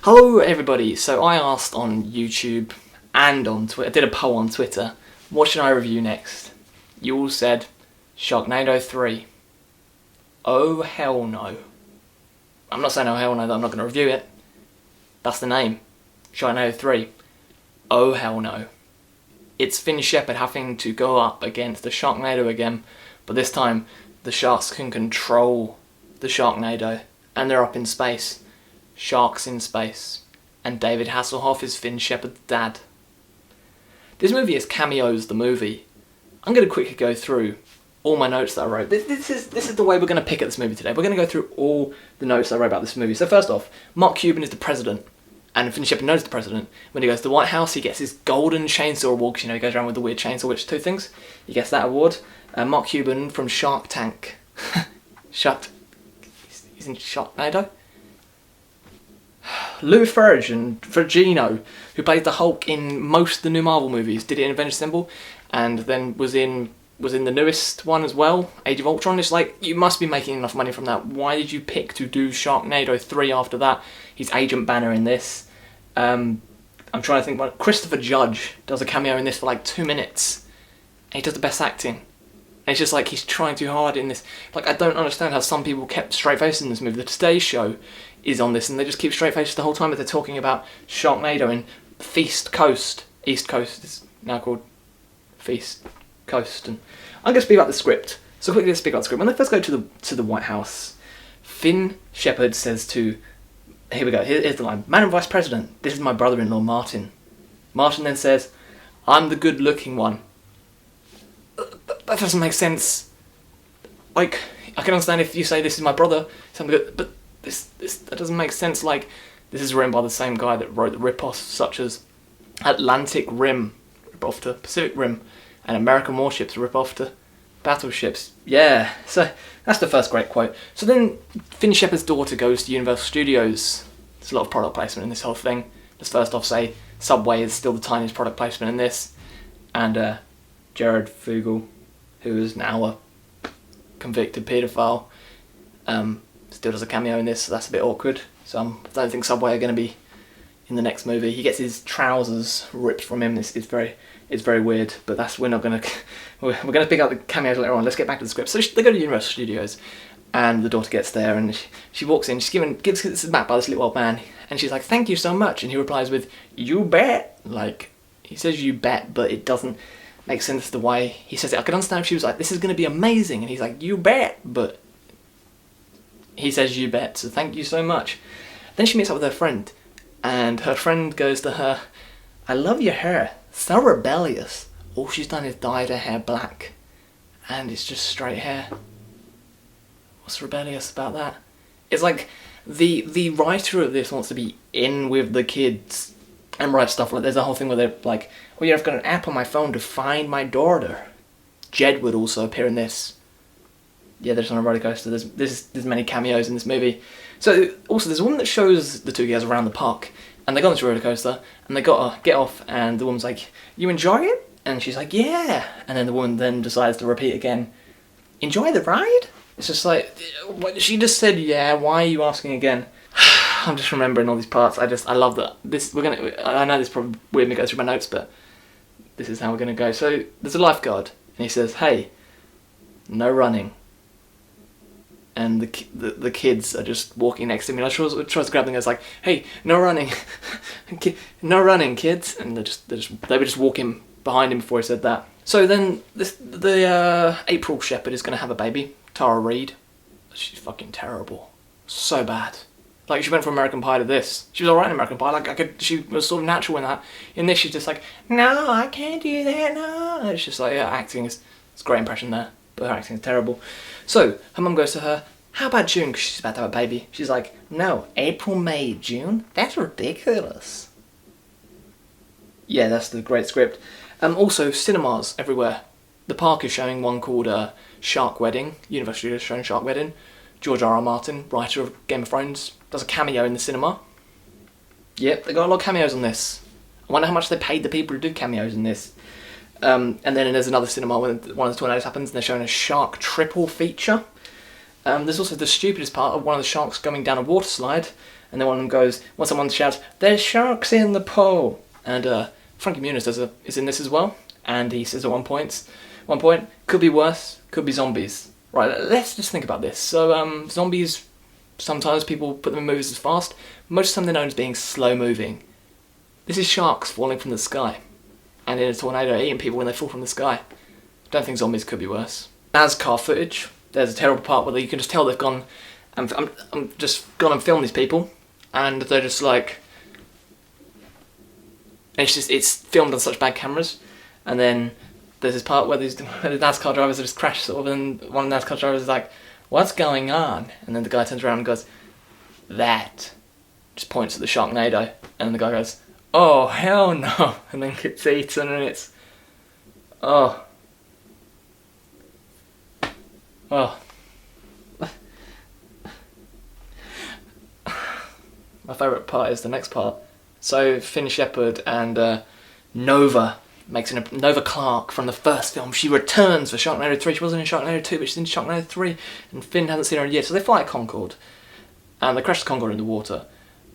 Hello everybody, so I asked on YouTube and on Twitter, I did a poll on Twitter, what should I review next? You all said Sharknado 3. Oh hell no. I'm not saying oh hell no that I'm not going to review it. That's the name. Sharknado 3. Oh hell no. It's Finn Shepard having to go up against the Sharknado again, but this time the sharks can control the Sharknado and they're up in space. Sharks in space, and David Hasselhoff is Finn Shepard's dad. This movie is Cameos the movie. I'm going to quickly go through all my notes that I wrote. This is the way we're going to pick at this movie today. We're going to go through all the notes I wrote about this movie. So first off, Mark Cuban is the president, and Finn Shepard knows the president. When he goes to the White House, he gets his golden chainsaw award, because he goes around with the weird chainsaw, which is two things. He gets that award. Mark Cuban from Shark Tank. He's in Sharknado? Lou Ferrigno, who played the Hulk in most of the new Marvel movies, did it in Avengers Assemble, and then was in the newest one as well, Age of Ultron. It's like, you must be making enough money from that. Why did you pick to do Sharknado 3 after that? He's Agent Banner in this. I'm trying to think about Christopher Judge does a cameo in this for like 2 minutes. And he does the best acting. And it's just like, he's trying too hard in this. Like, I don't understand how some people kept straight faces in this movie. The Today Show is on this and they just keep straight faces the whole time, but they're talking about Sharknado and Feast Coast. East Coast is now called Feast Coast. And I'm going to speak about the script. So quickly, let's speak about the script. When they first go to the White House, Finn Shepard says to, here we go, here's the line, Madam Vice President, this is my brother-in-law Martin. Martin then says, I'm the good-looking one. That doesn't make sense. Like, I can understand if you say this is my brother, something good, but that doesn't make sense. Like, this is written by the same guy that wrote the rip-offs such as Atlantic Rim, rip-off to Pacific Rim, and American Warships, rip-off to Battleships. Yeah, so that's the first great quote. So then Finn Shepard's daughter goes to Universal Studios. There's a lot of product placement in this whole thing. Let's first off say Subway is still the tiniest product placement in this, and Jared Fogle, who is now a convicted paedophile, still does a cameo in this, so that's a bit awkward. So I don't think Subway are going to be in the next movie. He gets his trousers ripped from him. It's very weird, but we're going to pick out the cameos later on. Let's get back to the script. So they go to Universal Studios, and the daughter gets there, and she walks in. She's gives this map by this little old man, and she's like, "Thank you so much," and he replies with, "You bet." Like, he says "you bet," but it doesn't make sense the way he says it. I could understand if she was like, "This is going to be amazing," and he's like, "You bet," but he says "you bet," so thank you so much. Then she meets up with her friend, and her friend goes to her, "I love your hair, so rebellious. All she's done is dyed her hair black, and it's just straight hair. What's rebellious about that?" It's like the writer of this wants to be in with the kids and write stuff like, there's a whole thing where they're like, "Oh yeah, I've got an app on my phone to find my daughter." Jed would also appear in this. Yeah, they're just on a roller coaster. There's many cameos in this movie. So also there's a woman that shows the two girls around the park, and they go on this roller coaster, and they gotta get off, and the woman's like, "You enjoy it?" And she's like, "Yeah." And then the woman then decides to repeat again, "Enjoy the ride?" It's just like, she just said yeah, why are you asking again? I'm just remembering all these parts. I love that. I know this is probably weird me go through my notes, but this is how we're gonna go. So there's a lifeguard, and he says, "Hey, no running." And the kids are just walking next to me, and I tries to grab them and goes like, "Hey, no running." "No running, kids." And they were just walking behind him before he said that. So then the April Shepard is going to have a baby, Tara Reid. She's fucking terrible. So bad. Like, she went from American Pie to this. She was alright in American Pie. Like, she was sort of natural in that. In this, she's just like, "No, I can't do that, no." And it's just like, yeah, acting is, it's a great impression there, but her acting is terrible. So her mum goes to her, "How about June?" Because she's about to have a baby. She's like, "No, April, May, June? That's ridiculous." Yeah, that's the great script. Also, cinemas everywhere. The park is showing one called Shark Wedding. Universal Studios showing Shark Wedding. George R.R. Martin, writer of Game of Thrones, does a cameo in the cinema. Yep, they got a lot of cameos on this. I wonder how much they paid the people who did cameos in this. And then there's another cinema when one of the tornadoes happens, and they're showing a shark triple feature. There's also the stupidest part of one of the sharks going down a water slide, and then one of them goes, when someone shouts, "There's sharks in the pool!" And Frankie Muniz is in this as well, and he says at one point, could be worse, could be zombies. Right, let's just think about this. So zombies, sometimes people put them in movies as fast. Most of the time they're known as being slow moving. This is sharks falling from the sky, and in a tornado eating people when they fall from the sky. Don't think zombies could be worse. NASCAR footage. There's a terrible part where you can just tell they've gone and I'm just gone and filmed these people, and they're just like, and it's filmed on such bad cameras, and then there's this part where the NASCAR drivers are just crashed sort of, and one of the NASCAR drivers is like, "What's going on?" And then the guy turns around and goes, "That," just points at the Sharknado, and the guy goes, "Oh hell no," and then gets eaten, and it's, oh. My favourite part is the next part. So Finn Shepard and Nova Nova Clark from the first film. She returns for Sharknado 3. She wasn't in Sharknado 2, but she's in Sharknado 3, and Finn hasn't seen her yet. So they fly at Concorde, and they crash the Concorde in the water.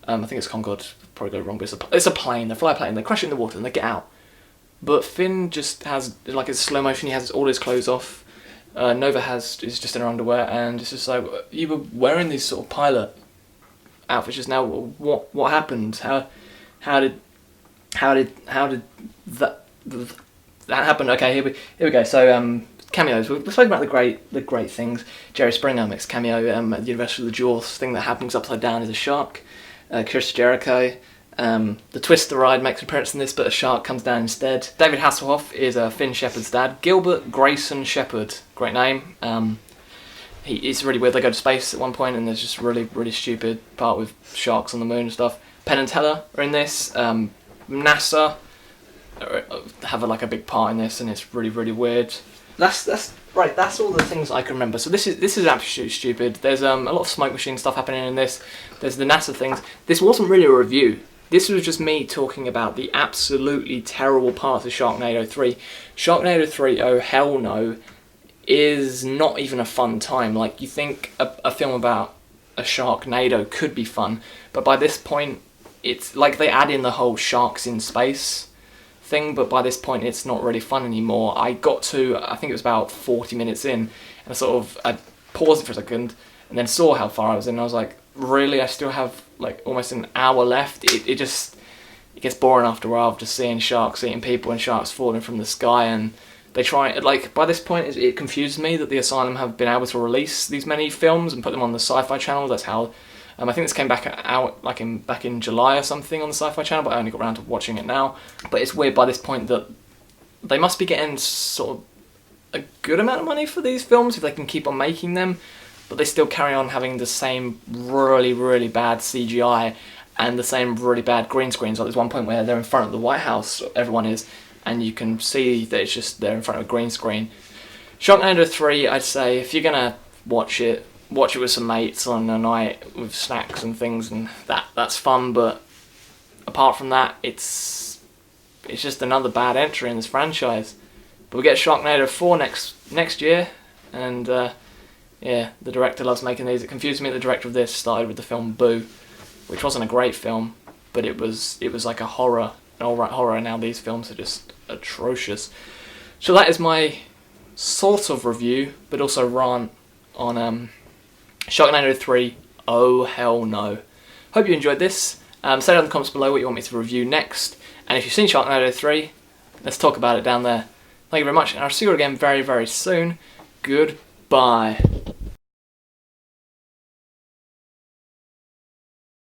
I think it's Concorde. Probably got it wrong, but it's a plane. They fly a plane. They crash it in the water, and they get out. But Finn just has, like, it's slow motion. He has all his clothes off. Nova is just in her underwear, and it's just like, you were wearing these sort of pilot outfits just now. What happened? How did that happen? Okay, here we go. So cameos. We've spoken about the great things. Jerry Springer makes cameo at the University of the Jaws. Thing that happens upside down is a shark. Chris Jericho. The Twister ride makes an appearance in this, but a shark comes down instead. David Hasselhoff is Finn Shepard's dad. Gilbert Grayson Shepard, great name. It's really weird. They go to space at one point, and there's just really stupid part with sharks on the moon and stuff. Penn and Teller are in this. NASA have a big part in this, and it's really weird. That's right. That's all the things I can remember. So this is absolutely stupid. There's a lot of smoke machine stuff happening in this. There's the NASA things. This wasn't really a review. This was just me talking about the absolutely terrible parts of Sharknado 3. Sharknado 3, oh hell no, is not even a fun time. Like, you think a film about a Sharknado could be fun, but by this point, it's like they add in the whole sharks in space thing, but by this point it's not really fun anymore. I got to, I think it was about 40 minutes in, and I paused it for a second, and then saw how far I was in, and I was like, really? I still have like almost an hour left? It gets boring after a while of just seeing sharks eating people and sharks falling from the sky, and they try, like, by this point it confused me that the Asylum have been able to release these many films and put them on the Sci-Fi channel. That's how, I think this came back out back in July or something on the Sci-Fi channel, but I only got around to watching it now. But it's weird by this point that they must be getting sort of a good amount of money for these films if they can keep on making them, but they still carry on having the same really bad CGI and the same really bad green screens. Like, there's one point where they're in front of the White House, everyone is, and you can see that it's just they're in front of a green screen. Sharknado 3, I'd say, if you're gonna watch it with some mates on a night with snacks and things, and that's fun, but apart from that, it's just another bad entry in this franchise. But we get Sharknado 4 next year, and yeah, the director loves making these. It confused me that the director of this started with the film Boo, which wasn't a great film, but it was like a horror, an alright horror, and now these films are just atrocious. So that is my sort of review, but also rant on Sharknado 3, oh hell no. Hope you enjoyed this. Say down in the comments below what you want me to review next, and if you've seen Sharknado 3, let's talk about it down there. Thank you very much, and I'll see you again very soon. Goodbye.